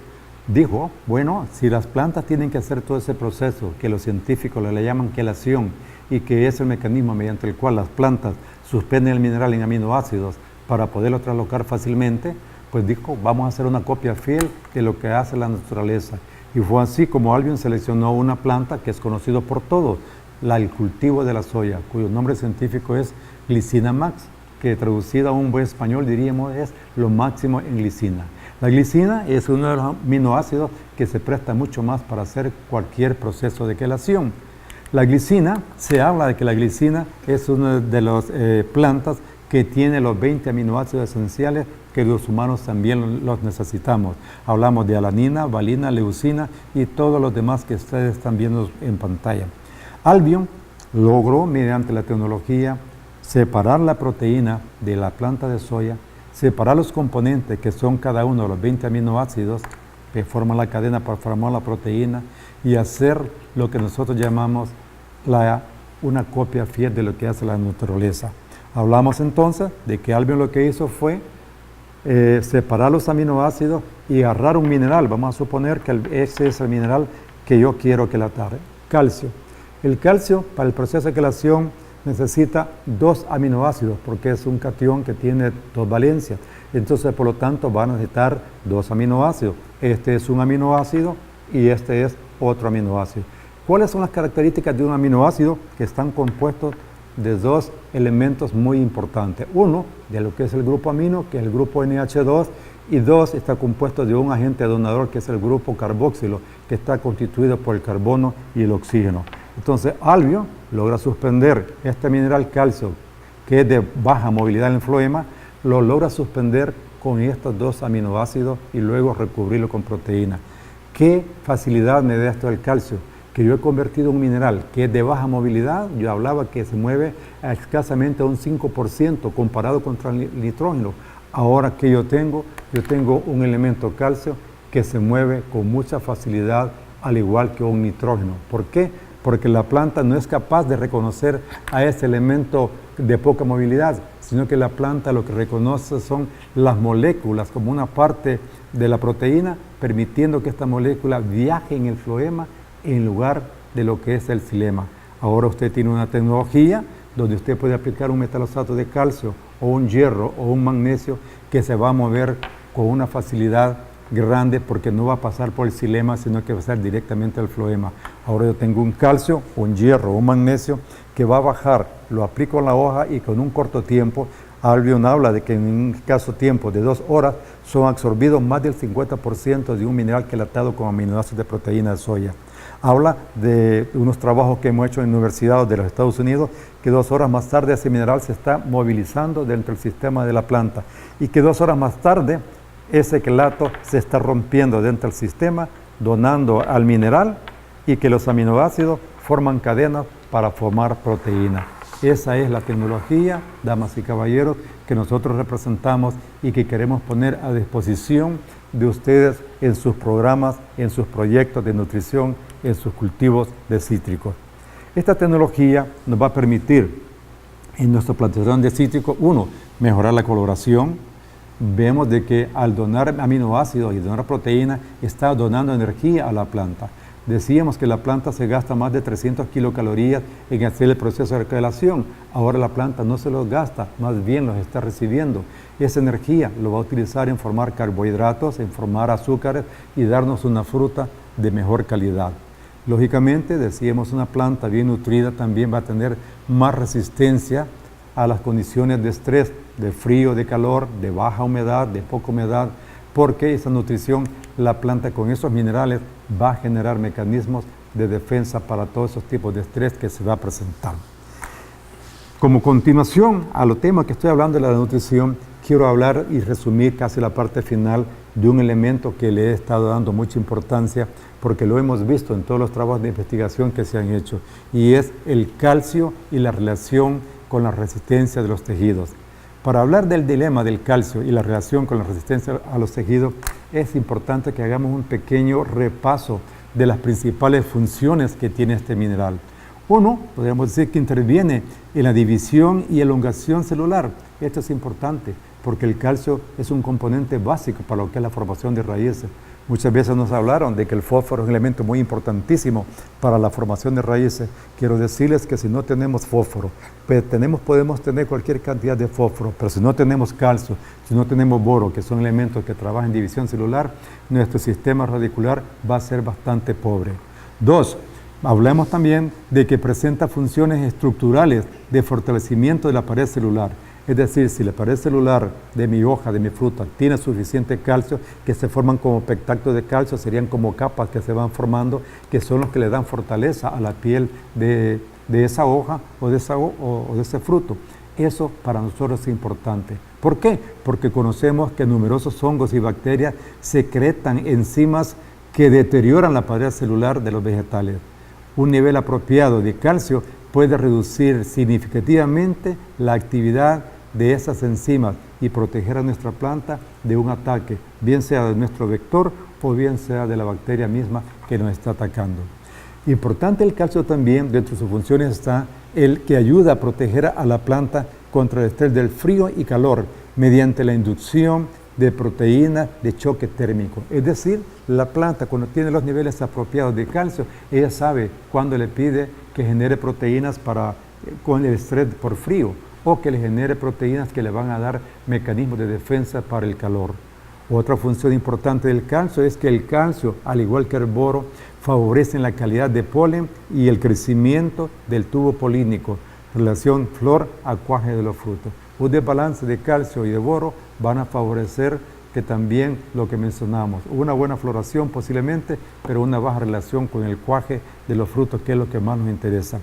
dijo, bueno, si las plantas tienen que hacer todo ese proceso que los científicos le llaman quelación, y que es el mecanismo mediante el cual las plantas suspenden el mineral en aminoácidos para poderlo traslocar fácilmente, pues dijo, vamos a hacer una copia fiel de lo que hace la naturaleza. Y fue así como Albion seleccionó una planta que es conocido por todos, el cultivo de la soya, cuyo nombre científico es Glycina max, que traducida a un buen español diríamos es lo máximo en glicina. La glicina es uno de los aminoácidos que se presta mucho más para hacer cualquier proceso de quelación. La glicina, se habla de que la glicina es una de las plantas que tiene los 20 aminoácidos esenciales que los humanos también los necesitamos. Hablamos de alanina, valina, leucina y todos los demás que ustedes están viendo en pantalla. Albion logró, mediante la tecnología, separar la proteína de la planta de soya, separar los componentes que son cada uno de los 20 aminoácidos que forman la cadena para formar la proteína y hacer lo que nosotros llamamos una copia fiel de lo que hace la naturaleza. Hablamos entonces de que Albion lo que hizo fue separar los aminoácidos y agarrar un mineral. Vamos a suponer que ese es el mineral que yo quiero quelatar, calcio. El calcio, para el proceso de quelación, necesita 2 aminoácidos porque es un catión que tiene 2 valencias. Entonces, por lo tanto, va a necesitar 2 aminoácidos. Este es un aminoácido y este es otro aminoácido. ¿Cuáles son las características de un aminoácido? Que están compuestos de 2 elementos muy importantes. Uno, de lo que es el grupo amino, que es el grupo NH2, y 2, está compuesto de un agente donador, que es el grupo carboxilo, que está constituido por el carbono y el oxígeno. Entonces, Albion logra suspender este mineral calcio, que es de baja movilidad en el floema, lo logra suspender con estos 2 aminoácidos y luego recubrirlo con proteína. ¿Qué facilidad me da esto del calcio? Que yo he convertido un mineral que es de baja movilidad, yo hablaba que se mueve a escasamente un 5% comparado contra el nitrógeno. Ahora que yo tengo un elemento calcio que se mueve con mucha facilidad, al igual que un nitrógeno. ¿Por qué? Porque la planta no es capaz de reconocer a ese elemento de poca movilidad, sino que la planta lo que reconoce son las moléculas como una parte de la proteína, permitiendo que esta molécula viaje en el floema en lugar de lo que es el xilema. Ahora usted tiene una tecnología donde usted puede aplicar un metalosato de calcio o un hierro o un magnesio que se va a mover con una facilidad grande porque no va a pasar por el xilema, sino que va a ser directamente al floema. Ahora yo tengo un calcio, un hierro, un magnesio que va a bajar, lo aplico en la hoja y con un corto tiempo, Albion habla de que en un escaso tiempo de 2 horas son absorbidos más del 50% de un mineral quelatado con aminoácidos de proteína de soya. Habla de unos trabajos que hemos hecho en universidades de los Estados Unidos, que 2 horas más tarde ese mineral se está movilizando dentro del sistema de la planta y que 2 horas más tarde ese quelato se está rompiendo dentro del sistema, donando al mineral y que los aminoácidos forman cadenas para formar proteína. Esa es la tecnología, damas y caballeros, que nosotros representamos y que queremos poner a disposición de ustedes en sus programas, en sus proyectos de nutrición, en sus cultivos de cítricos. Esta tecnología nos va a permitir en nuestra plantación de cítricos, uno, mejorar la coloración. Vemos de que al donar aminoácidos y donar proteínas está donando energía a la planta. Decíamos que la planta se gasta más de 300 kilocalorías en hacer el proceso de coloración. Ahora la planta no se los gasta, más bien los está recibiendo. Esa energía lo va a utilizar en formar carbohidratos, en formar azúcares y darnos una fruta de mejor calidad. Lógicamente, decíamos, una planta bien nutrida también va a tener más resistencia a las condiciones de estrés, de frío, de calor, de baja humedad, de poca humedad, porque esa nutrición, la planta con esos minerales va a generar mecanismos de defensa para todos esos tipos de estrés que se va a presentar. Como continuación a los temas que estoy hablando de la nutrición, quiero hablar y resumir casi la parte final de un elemento que le he estado dando mucha importancia porque lo hemos visto en todos los trabajos de investigación que se han hecho, y es el calcio y la relación con la resistencia de los tejidos. Para hablar del dilema del calcio y la relación con la resistencia a los tejidos, es importante que hagamos un pequeño repaso de las principales funciones que tiene este mineral. Uno, podríamos decir que interviene en la división y elongación celular. Esto es importante porque el calcio es un componente básico para lo que es la formación de raíces. Muchas veces nos hablaron de que el fósforo es un elemento muy importantísimo para la formación de raíces. Quiero decirles que si no tenemos fósforo, podemos tener cualquier cantidad de fósforo, pero si no tenemos calcio, si no tenemos boro, que son elementos que trabajan en división celular, nuestro sistema radicular va a ser bastante pobre. 2. Hablemos también de que presenta funciones estructurales de fortalecimiento de la pared celular. Es decir, si la pared celular de mi hoja, de mi fruta, tiene suficiente calcio, que se forman como pectáculos de calcio, serían como capas que se van formando, que son los que le dan fortaleza a la piel de esa hoja o de ese fruto. Eso para nosotros es importante. ¿Por qué? Porque conocemos que numerosos hongos y bacterias secretan enzimas que deterioran la pared celular de los vegetales. Un nivel apropiado de calcio puede reducir significativamente la actividad de esas enzimas y proteger a nuestra planta de un ataque, bien sea de nuestro vector o bien sea de la bacteria misma que nos está atacando. Importante el calcio también, dentro de sus funciones está el que ayuda a proteger a la planta contra el estrés del frío y calor mediante la inducción de proteínas de choque térmico. Es decir, la planta cuando tiene los niveles apropiados de calcio, ella sabe cuándo le pide que genere proteínas con el estrés por frío o que le genere proteínas que le van a dar mecanismos de defensa para el calor. Otra función importante del calcio es que el calcio, al igual que el boro, favorecen la calidad de polen y el crecimiento del tubo polínico, relación flor-acuaje de los frutos. Un desbalance de calcio y de boro van a favorecer que también lo que mencionamos, una buena floración posiblemente, pero una baja relación con el cuaje de los frutos, que es lo que más nos interesa.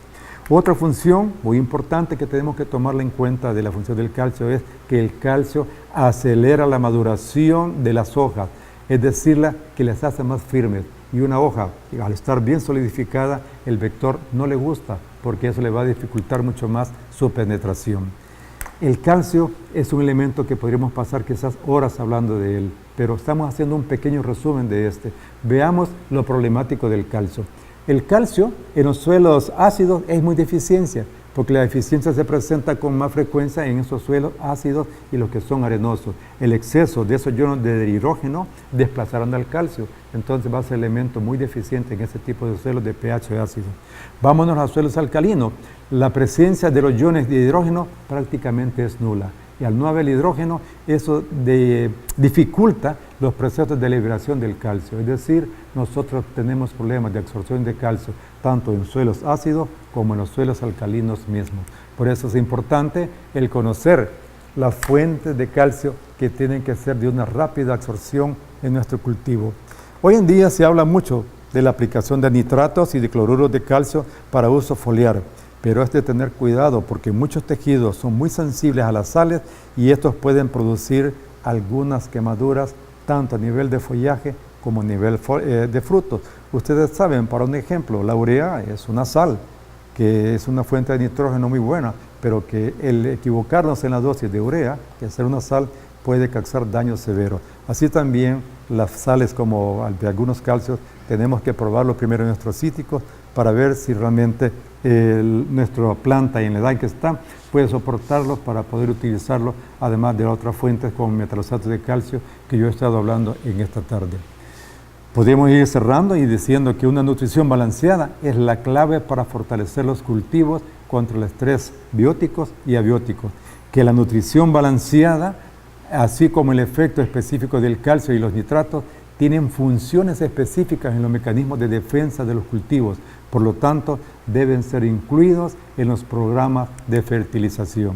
Otra función muy importante que tenemos que tomarla en cuenta de la función del calcio es que el calcio acelera la maduración de las hojas, es decir, que las hace más firmes. Y una hoja, al estar bien solidificada, el vector no le gusta porque eso le va a dificultar mucho más su penetración. El calcio es un elemento que podríamos pasar quizás horas hablando de él, pero estamos haciendo un pequeño resumen de este. Veamos lo problemático del calcio. El calcio en los suelos ácidos es muy deficiencia, porque la deficiencia se presenta con más frecuencia en esos suelos ácidos y los que son arenosos. El exceso de esos iones de hidrógeno desplazarán al calcio, entonces va a ser elemento muy deficiente en ese tipo de suelos de pH ácido. Vámonos a suelos alcalinos. La presencia de los iones de hidrógeno prácticamente es nula. Y al no haber hidrógeno, eso dificulta los procesos de liberación del calcio. Es decir, nosotros tenemos problemas de absorción de calcio, tanto en suelos ácidos como en los suelos alcalinos mismos. Por eso es importante el conocer las fuentes de calcio que tienen que ser de una rápida absorción en nuestro cultivo. Hoy en día se habla mucho de la aplicación de nitratos y de cloruros de calcio para uso foliar. Pero es de tener cuidado porque muchos tejidos son muy sensibles a las sales y estos pueden producir algunas quemaduras tanto a nivel de follaje como a nivel de frutos. Ustedes saben, para un ejemplo, la urea es una sal que es una fuente de nitrógeno muy buena, pero que el equivocarnos en la dosis de urea, que es ser una sal, puede causar daño severo. Así también las sales como de algunos calcios, tenemos que probarlo primero en nuestros cítricos para ver si realmente nuestra planta y en la edad en que está puede soportarlo para poder utilizarlo, además de otras fuentes como metalosato de calcio que yo he estado hablando en esta tarde. Podemos ir cerrando y diciendo que una nutrición balanceada es la clave para fortalecer los cultivos contra el estrés bióticos y abióticos. Que la nutrición balanceada, así como el efecto específico del calcio y los nitratos, tienen funciones específicas en los mecanismos de defensa de los cultivos. Por lo tanto, deben ser incluidos en los programas de fertilización.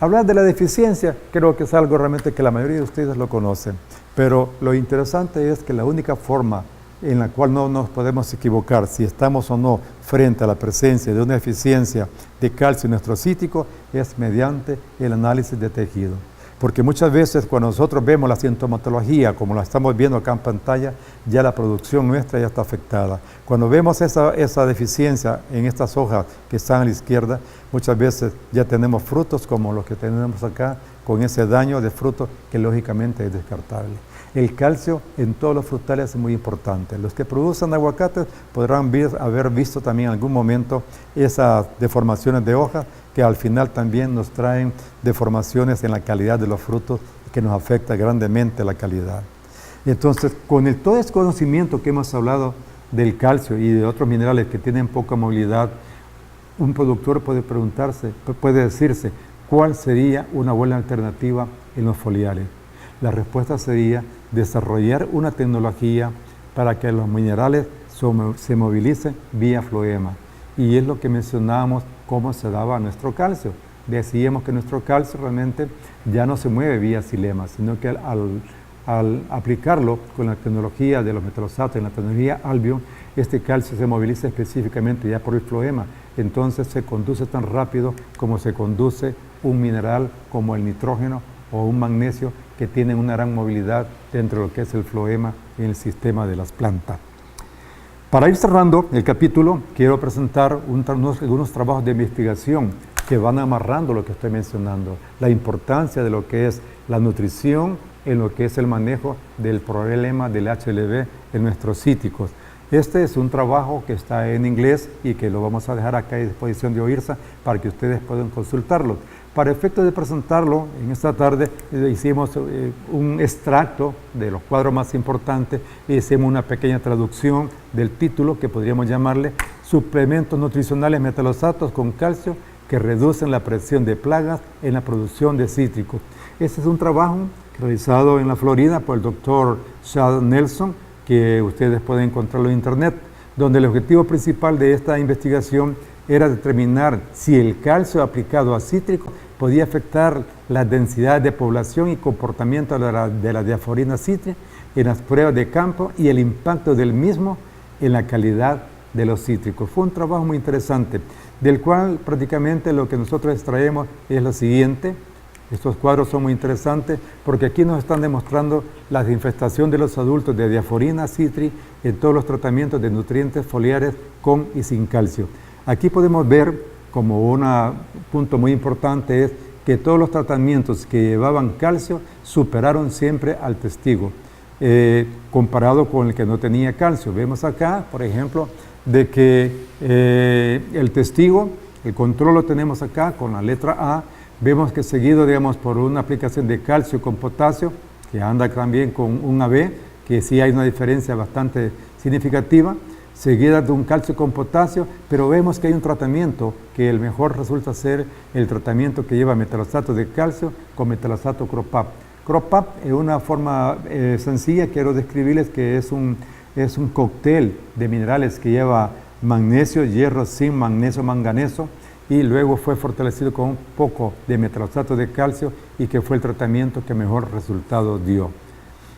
Hablar de la deficiencia creo que es algo realmente que la mayoría de ustedes lo conocen, pero lo interesante es que la única forma en la cual no nos podemos equivocar si estamos o no frente a la presencia de una deficiencia de calcio en nuestro cítrico es mediante el análisis de tejido. Porque muchas veces cuando nosotros vemos la sintomatología, como la estamos viendo acá en pantalla, ya la producción nuestra ya está afectada. Cuando vemos esa deficiencia en estas hojas que están a la izquierda, muchas veces ya tenemos frutos como los que tenemos acá, con ese daño de frutos que lógicamente es descartable. El calcio en todos los frutales es muy importante. Los que producen aguacates podrán haber visto también en algún momento esas deformaciones de hojas que al final también nos traen deformaciones en la calidad de los frutos que nos afecta grandemente la calidad. Entonces, con todo ese conocimiento que hemos hablado del calcio y de otros minerales que tienen poca movilidad, un productor puede preguntarse, puede decirse, ¿cuál sería una buena alternativa en los foliares? La respuesta sería desarrollar una tecnología para que los minerales se movilicen vía floema. Y es lo que mencionábamos, cómo se daba nuestro calcio. Decíamos que nuestro calcio realmente ya no se mueve vía xilema, sino que al aplicarlo con la tecnología de los metalosatos, en la tecnología Albion, este calcio se moviliza específicamente ya por el floema. Entonces se conduce tan rápido como se conduce un mineral como el nitrógeno o un magnesio que tienen una gran movilidad dentro de lo que es el floema en el sistema de las plantas. Para ir cerrando el capítulo, quiero presentar algunos trabajos de investigación que van amarrando lo que estoy mencionando, la importancia de lo que es la nutrición en lo que es el manejo del problema del HLV en nuestros cítricos. Este es un trabajo que está en inglés y que lo vamos a dejar acá a disposición de OIRSA para que ustedes puedan consultarlo. Para efecto de presentarlo, en esta tarde hicimos un extracto de los cuadros más importantes y hicimos una pequeña traducción del título que podríamos llamarle Suplementos nutricionales metalosatos con calcio que reducen la presión de plagas en la producción de cítricos. Este es un trabajo realizado en la Florida por el doctor Chad Nelson, que ustedes pueden encontrarlo en internet, donde el objetivo principal de esta investigación era determinar si el calcio aplicado a cítricos podía afectar la densidad de población y comportamiento de la diaforina cítrica en las pruebas de campo y el impacto del mismo en la calidad de los cítricos. Fue un trabajo muy interesante, del cual prácticamente lo que nosotros extraemos es lo siguiente. Estos cuadros son muy interesantes porque aquí nos están demostrando la infestación de los adultos de diaforina citri en todos los tratamientos de nutrientes foliares con y sin calcio. Aquí podemos ver como un punto muy importante es que todos los tratamientos que llevaban calcio superaron siempre al testigo, comparado con el que no tenía calcio. Vemos acá, por ejemplo, de que el testigo El control lo tenemos acá con la letra A. Vemos que seguido, digamos, por una aplicación de calcio con potasio, que anda también con un AB, que sí hay una diferencia bastante significativa, seguida de un calcio con potasio, pero vemos que hay un tratamiento que el mejor resulta ser el tratamiento que lleva metalasato de calcio con metalasato Cropap. Cropap, en una forma sencilla, quiero describirles que es un cóctel de minerales que lleva magnesio, hierro, zinc, magnesio, manganeso, y luego fue fortalecido con un poco de metalasato de calcio y que fue el tratamiento que mejor resultado dio.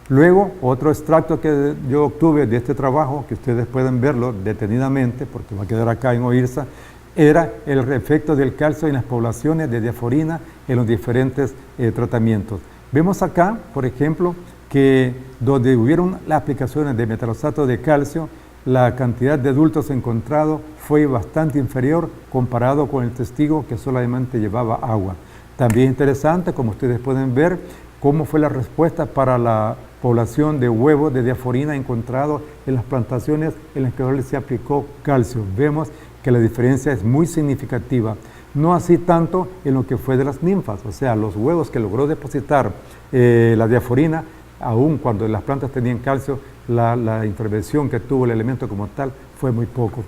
Luego, otro extracto que yo obtuve de este trabajo, que ustedes pueden verlo detenidamente, porque va a quedar acá en OIRSA, era el efecto del calcio en las poblaciones de diaforina en los diferentes tratamientos. Vemos acá, por ejemplo, que donde hubieron las aplicaciones de metalasato de calcio, la cantidad de adultos encontrados fue bastante inferior comparado con el testigo que solamente llevaba agua. También interesante, como ustedes pueden ver, cómo fue la respuesta para la población de huevos de diaforina encontrados en las plantaciones en las que se aplicó calcio. Vemos que la diferencia es muy significativa. No así tanto en lo que fue de las ninfas, o sea, los huevos que logró depositar la diaforina, aun cuando las plantas tenían calcio, la intervención que tuvo el elemento como tal fue muy poco.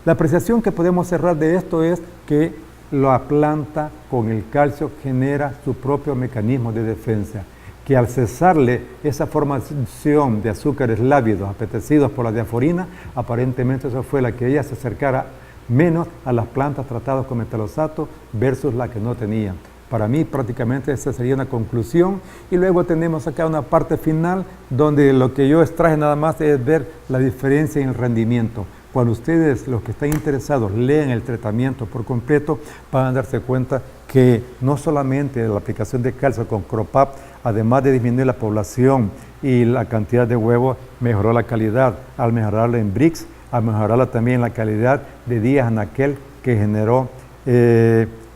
La apreciación que podemos cerrar de esto es que la planta con el calcio genera su propio mecanismo de defensa, que al cesarle esa formación de azúcares lábidos apetecidos por la diaforina, aparentemente eso fue la que ella se acercara menos a las plantas tratadas con metalasato versus la que no tenían. Para mí prácticamente esa sería una conclusión, y luego tenemos acá una parte final donde lo que yo extraje nada más es ver la diferencia en el rendimiento. Cuando ustedes, los que están interesados, leen el tratamiento por completo, van a darse cuenta que no solamente la aplicación de calcio con Cropap, además de disminuir la población y la cantidad de huevos, mejoró la calidad, al mejorarla en Brix, al mejorarla también la calidad de días anaquel que generó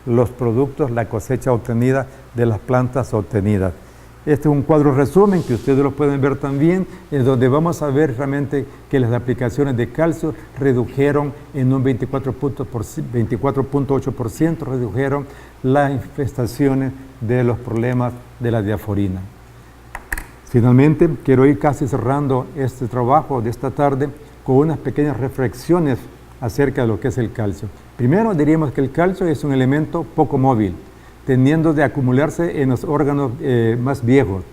los productos, la cosecha obtenida de las plantas obtenidas. Este es un cuadro resumen que ustedes lo pueden ver también, en donde vamos a ver realmente que las aplicaciones de calcio redujeron en un 24.8%, redujeron las infestaciones de los problemas de la diaforina. Finalmente, quiero ir casi cerrando este trabajo de esta tarde con unas pequeñas reflexiones acerca de lo que es el calcio. Primero, diríamos que el calcio es un elemento poco móvil, tendiendo de acumularse en los órganos más viejos.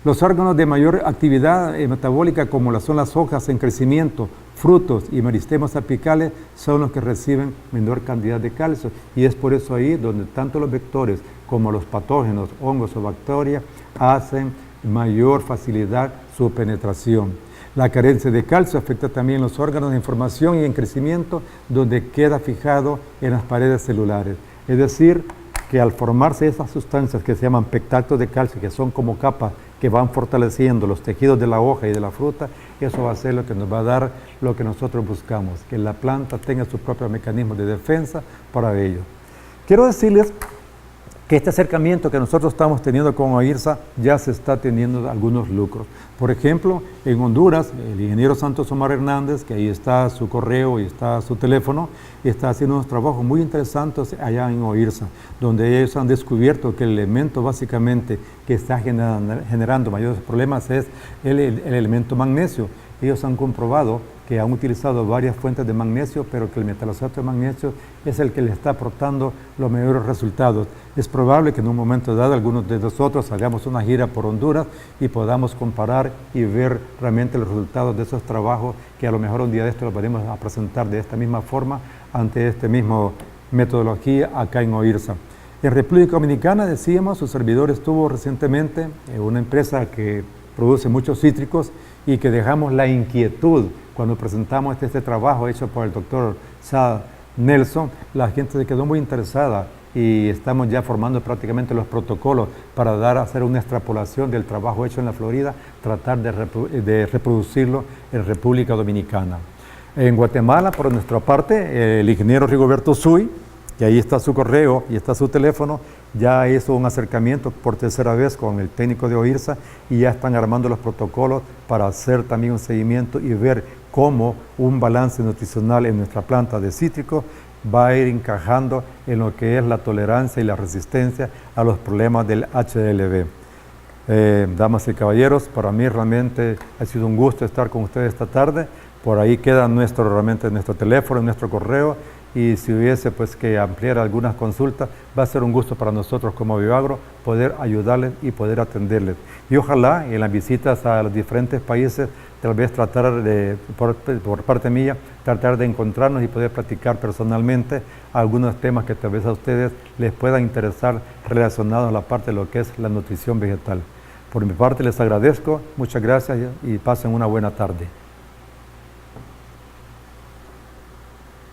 Los órganos de mayor actividad metabólica, como son las hojas en crecimiento, frutos y meristemas apicales, son los que reciben menor cantidad de calcio, y es por eso ahí donde tanto los vectores como los patógenos, hongos o bacterias hacen mayor facilidad su penetración. La carencia de calcio afecta también los órganos de formación y en crecimiento, donde queda fijado en las paredes celulares. Es decir, que al formarse esas sustancias que se llaman pectatos de calcio, que son como capas que van fortaleciendo los tejidos de la hoja y de la fruta, eso va a ser lo que nos va a dar lo que nosotros buscamos, que la planta tenga su propio mecanismo de defensa para ello. Quiero decirles que este acercamiento que nosotros estamos teniendo con OIRSA ya se está teniendo algunos lucros. Por ejemplo, en Honduras, el ingeniero Santos Omar Hernández, que ahí está su correo y está su teléfono, está haciendo unos trabajos muy interesantes allá en OIRSA, donde ellos han descubierto que el elemento básicamente que está generando mayores problemas es el elemento magnesio. Ellos han comprobado que han utilizado varias fuentes de magnesio, pero que el metalasato de magnesio es el que le está aportando los mejores resultados. Es probable que en un momento dado algunos de nosotros hagamos una gira por Honduras y podamos comparar y ver realmente los resultados de esos trabajos, que a lo mejor un día de esto los veremos a presentar de esta misma forma ante esta misma metodología acá en OIRSA. En República Dominicana, decíamos, su servidor estuvo recientemente en una empresa que produce muchos cítricos y que dejamos la inquietud cuando presentamos este trabajo hecho por el doctor Saad Nelson. La gente se quedó muy interesada y estamos ya formando prácticamente los protocolos para hacer una extrapolación del trabajo hecho en la Florida, tratar de reproducirlo en República Dominicana. En Guatemala, por nuestra parte, el ingeniero Rigoberto Suy, y ahí está su correo y está su teléfono, ya hizo un acercamiento por tercera vez con el técnico de OIRSA y ya están armando los protocolos para hacer también un seguimiento y ver cómo un balance nutricional en nuestra planta de cítrico va a ir encajando en lo que es la tolerancia y la resistencia a los problemas del HLV. Damas y caballeros, para mí realmente ha sido un gusto estar con ustedes esta tarde. Por ahí queda realmente nuestro teléfono, nuestro correo, y si hubiese pues que ampliar algunas consultas, va a ser un gusto para nosotros como Bioagro poder ayudarles y poder atenderles. Y ojalá en las visitas a los diferentes países, tal vez tratar de, por parte mía, tratar de encontrarnos y poder platicar personalmente algunos temas que tal vez a ustedes les puedan interesar relacionados a la parte de lo que es la nutrición vegetal. Por mi parte les agradezco, muchas gracias y pasen una buena tarde.